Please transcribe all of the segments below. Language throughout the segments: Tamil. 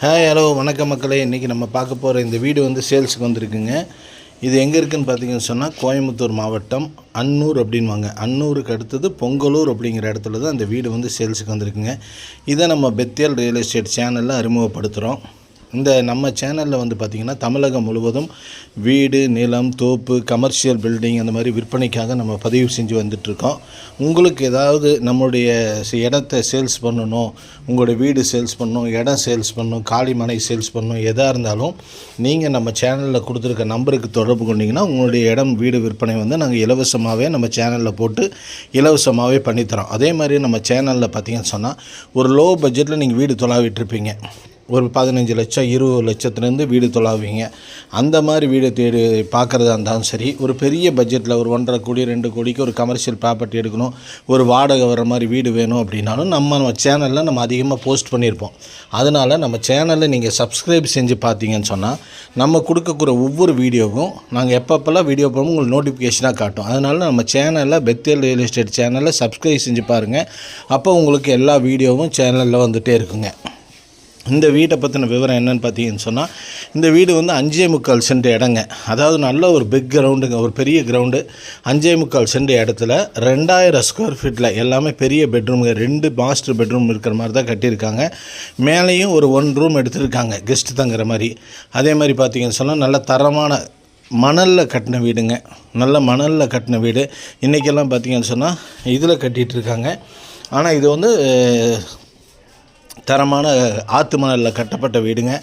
ஹாய் ஹலோ வணக்கம் மக்களே. இன்றைக்கி நம்ம பார்க்க போகிற இந்த வீடு வந்து சேல்ஸுக்கு வந்திருக்குங்க. இது எங்கே இருக்குதுன்னு பார்த்தீங்கன்னு சொன்னால் கோயம்புத்தூர் மாவட்டம் அன்னூர் அப்படின்வாங்க. அன்னூருக்கு அடுத்தது பொங்கலூர் அப்படிங்கிற இடத்துல தான் அந்த வீடு வந்து சேல்ஸுக்கு வந்திருக்குங்க. இதை நம்ம பெத்தேல் ரியல் எஸ்டேட் சேனலில் அறிமுகப்படுத்துகிறோம். இந்த நம்ம சேனலில் வந்து பார்த்திங்கன்னா தமிழகம் முழுவதும் வீடு, நிலம், தோப்பு, கமர்ஷியல் பில்டிங் அந்த மாதிரி விற்பனைக்காக நம்ம பதிவு செஞ்சு வந்துட்ருக்கோம். உங்களுக்கு ஏதாவது நம்மளுடைய இடத்த சேல்ஸ் பண்ணணும், உங்களுடைய வீடு சேல்ஸ் பண்ணணும், இடம் சேல்ஸ் பண்ணணும், காலி மனை சேல்ஸ் பண்ணணும், எதாக இருந்தாலும் நீங்கள் நம்ம சேனலில் கொடுத்துருக்க நம்பருக்கு தொடர்பு கொண்டீங்கன்னா உங்களுடைய இடம், வீடு விற்பனை வந்து நாங்கள் இலவசமாகவே நம்ம சேனலில் போட்டு இலவசமாகவே பண்ணித்தரோம். அதே மாதிரி நம்ம சேனலில் பார்த்திங்கன்னு சொன்னால் ஒரு லோ பட்ஜெட்டில் நீங்கள் வீடு தொலாவிட்டுருப்பீங்க. ஒரு 15 லட்சம் 20 லட்சத்துலேருந்து வீடு தொலாவீங்க. அந்த மாதிரி வீடு தேடி பார்க்குறதா இருந்தாலும் சரி, ஒரு பெரிய பட்ஜெட்டில் ஒரு 1.5 கோடி 2 கோடிக்கு ஒரு கமர்ஷியல் ப்ராப்பர்ட்டி எடுக்கணும், ஒரு வாடகை வர மாதிரி வீடு வேணும் அப்படின்னாலும் நம்ம சேனலில் நம்ம அதிகமாக போஸ்ட் பண்ணியிருப்போம். அதனால் நம்ம சேனலில் நீங்கள் சப்ஸ்கிரைப் செஞ்சு பார்த்தீங்கன்னு சொன்னால் நம்ம கொடுக்கக்கூடிய ஒவ்வொரு வீடியோவும் நாங்கள் எப்பப்பெல்லாம் வீடியோ போடுவோம் உங்களுக்கு நோட்டிஃபிகேஷனாக காட்டும். அதனால் நம்ம சேனலில் பெத்தேல் ரியல் எஸ்டேட் சேனலில் சப்ஸ்கிரைப் செஞ்சு பாருங்கள். அப்போ உங்களுக்கு எல்லா வீடியோவும் சேனலில் வந்துகிட்டே இருக்குங்க. இந்த வீட்டை பற்றின விவரம் என்னென்னு பார்த்தீங்கன்னு சொன்னால், இந்த வீடு வந்து 5.25 சென்ட் இடங்க. அதாவது நல்ல ஒரு பிக் கிரவுண்டுங்க, ஒரு பெரிய கிரவுண்டு. 5.25 சென்ட் இடத்துல 2000 ஸ்கொயர் ஃபீட்டில் எல்லாமே பெரிய பெட்ரூமுங்க. 2 மாஸ்டர் பெட்ரூம் இருக்கிற மாதிரி தான் கட்டியிருக்காங்க. மேலேயும் ஒரு 1 ரூம் எடுத்துருக்காங்க கெஸ்ட்டு தங்குற மாதிரி. அதே மாதிரி பார்த்தீங்கன்னு சொன்னால் நல்ல தரமான மணலில் கட்டின வீடுங்க. நல்ல மணலில் கட்டின வீடு. இன்றைக்கெல்லாம் பார்த்தீங்கன்னு சொன்னால் இதில் கட்டிகிட்ருக்காங்க. ஆனால் இது வந்து தரமான ஆற்று மணலில் கட்டப்பட்ட வீடுங்க.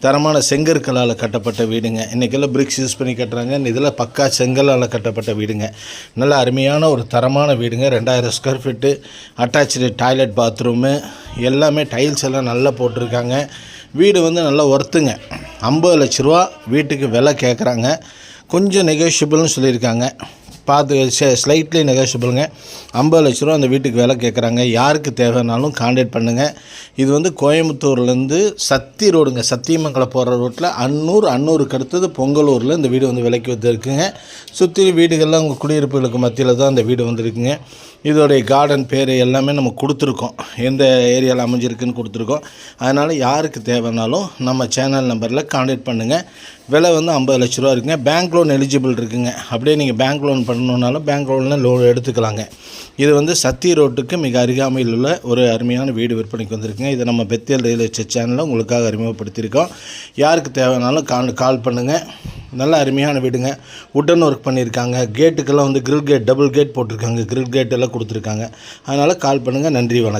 தரமான செங்கற்களால் கட்டப்பட்ட வீடுங்க. இன்றைக்கெல்லாம் பிரிக்ஸ் யூஸ் பண்ணி கட்டுறாங்க. இதில் பக்கா செங்கலால் கட்டப்பட்ட வீடுங்க. நல்ல அருமையான ஒரு தரமான வீடுங்க. 2000 square feet, attach toilet, bathroom எல்லாமே டைல்ஸ் எல்லாம் நல்லா போட்டிருக்காங்க. வீடு வந்து நல்லா ஒர்த்துங்க. 50 லட்ச ரூபா வீட்டுக்கு விலை கேட்குறாங்க. கொஞ்சம் நெகோஷியபிள்னு சொல்லியிருக்காங்க. பார்த்து ஸ்லைட்லி நெகோஷியபிளுங்க. 50 லட்ச ரூபா அந்த வீட்டுக்கு விலை கேட்குறாங்க. யாருக்கு தேவைனாலும் கான்டாக்ட் பண்ணுங்கள். இது வந்து கோயம்புத்தூர்லேருந்து சத்தி ரோடுங்க, சத்தியமங்கலம் போகிற ரோட்டில் அன்னூருக்கு அடுத்தது பொங்கலூரில் இந்த வீடு வந்து விலைக்கு வந்துருக்குங்க. சுற்றி வீடுகள்லாம் உங்கள் குடியிருப்புகளுக்கு மத்தியில் தான் இந்த வீடு வந்துருக்குங்க. இதோடைய கார்டன் பேர் எல்லாமே நம்ம கொடுத்துருக்கோம், எந்த ஏரியாவில் அமைஞ்சிருக்குன்னு கொடுத்துருக்கோம். அதனால் யாருக்கு தேவைனாலும் நம்ம சேனல் நம்பரில் கான்டாக்ட் பண்ணுங்கள். விலை வந்து 50 லட்ச ரூபா இருக்குங்க. பேங்க் லோன் எலிஜிபிள் இருக்குங்க. அப்படியே நீங்கள் பேங்க் லோன் பண்ணணுன்னாலும் பேங்க் லோனில் லோன் எடுத்துக்கலாங்க. இது வந்து சத்தி ரோட்டுக்கு மிக அருகாமையில் உள்ள ஒரு அருமையான வீடு விற்பனைக்கு வந்திருக்குங்க. இதை நம்ம பெத்தேல் ரியல் எஸ்டேட் சேனலில் உங்களுக்காக அறிமுகப்படுத்தியிருக்கோம். யாருக்கு தேவைனாலும் கால் பண்ணுங்கள். நல்ல அருமையான வீடுங்க. உட்டன் ஒர்க் பண்ணியிருக்காங்க. கேட்டுக்கெல்லாம் வந்து கிரில் கேட், டபுள் கேட் போட்டிருக்காங்க. கிரில் கேட் எல்லாம் கொடுத்துருக்காங்க. அதனால் கால் பண்ணுங்கள். நன்றி, வணக்கம்.